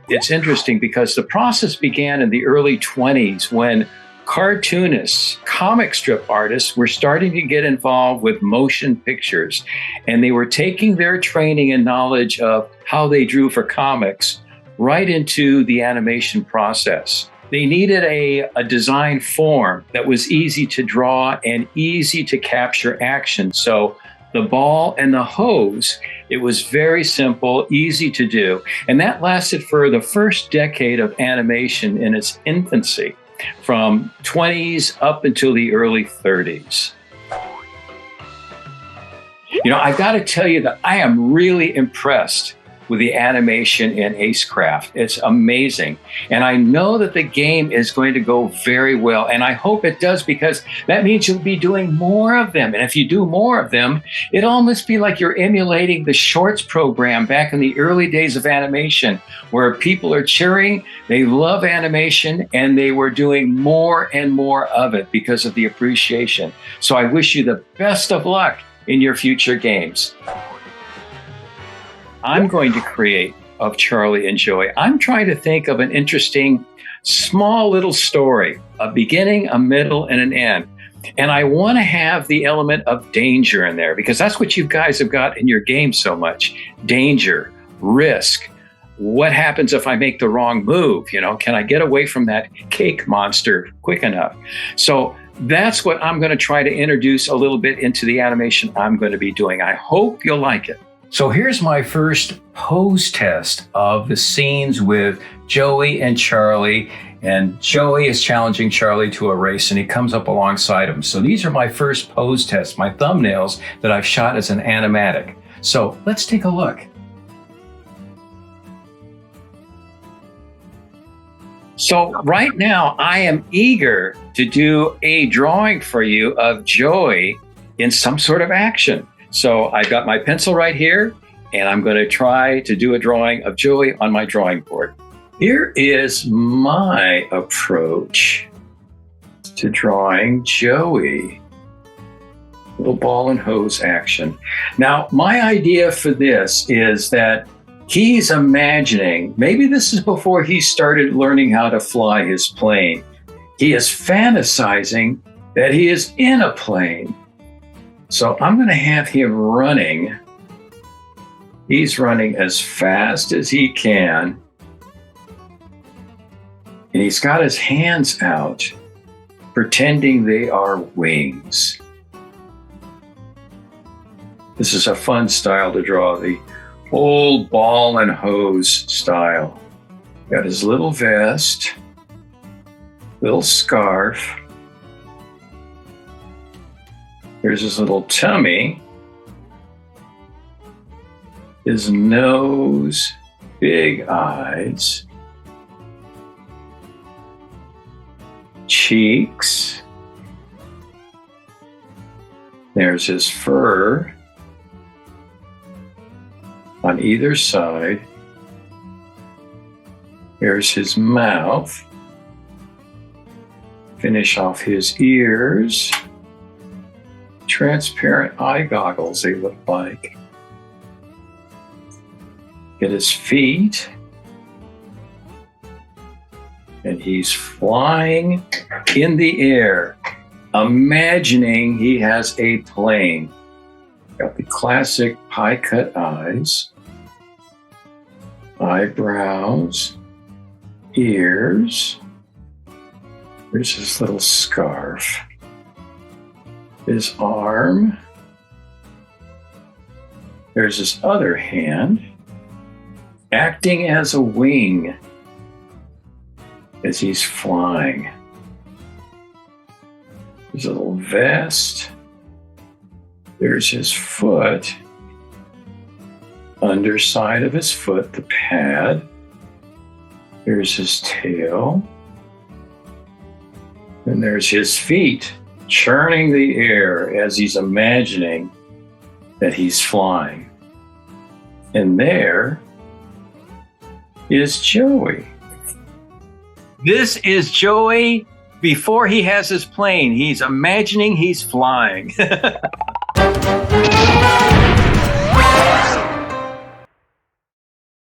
it's interesting because the process began in the early 20s when cartoonists, comic strip artists were starting to get involved with motion pictures, and they were taking their training and knowledge of how they drew for comics right into the animation process. They needed a design form that was easy to draw and easy to capture action. So the ball and the hose, it was very simple, easy to do. And that lasted for the first decade of animation in its infancy, from 20s up until the early 30s. You know, I've got to tell you that I am really impressed with the animation in Acecraft. It's amazing. And I know that the game is going to go very well. And I hope it does, because that means you'll be doing more of them. And if you do more of them, it'll almost be like you're emulating the shorts program back in the early days of animation, where people are cheering, they love animation, and they were doing more and more of it because of the appreciation. So I wish you the best of luck in your future games. I'm going to create of Charlie and Joey. I'm trying to think of an interesting, small little story, a beginning, a middle, and an end. And I want to have the element of danger in there, because that's what you guys have got in your game so much. Danger, risk. What happens if I make the wrong move? You know, can I get away from that cake monster quick enough? So that's what I'm going to try to introduce a little bit into the animation I'm going to be doing. I hope you'll like it. So here's my first pose test of the scenes with Joey and Charlie. And Joey is challenging Charlie to a race, and he comes up alongside him. So these are my first pose tests, my thumbnails that I've shot as an animatic. So let's take a look. So right now I am eager to do a drawing for you of Joey in some sort of action. So I've got my pencil right here, and I'm going to try to do a drawing of Joey on my drawing board. Here is my approach to drawing Joey. Little ball and hose action. Now, my idea for this is that he's imagining, maybe this is before he started learning how to fly his plane. He is fantasizing that he is in a plane. So I'm going to have him running. He's running as fast as he can. And he's got his hands out, pretending they are wings. This is a fun style to draw, the old ball and hose style. Got his little vest, little scarf. Here's his little tummy, his nose, big eyes, cheeks. There's his fur on either side. Here's his mouth. Finish off his ears. Transparent eye goggles, they look like. Get his feet. And he's flying in the air, imagining he has a plane. Got the classic pie cut eyes, eyebrows, ears. Here's his little scarf. His arm. There's his other hand, acting as a wing as he's flying. His little vest. There's his foot. Underside of his foot, the pad. There's his tail. And there's his feet, churning the air as he's imagining that he's flying. And there is Joey. This is Joey before he has his plane. He's imagining he's flying.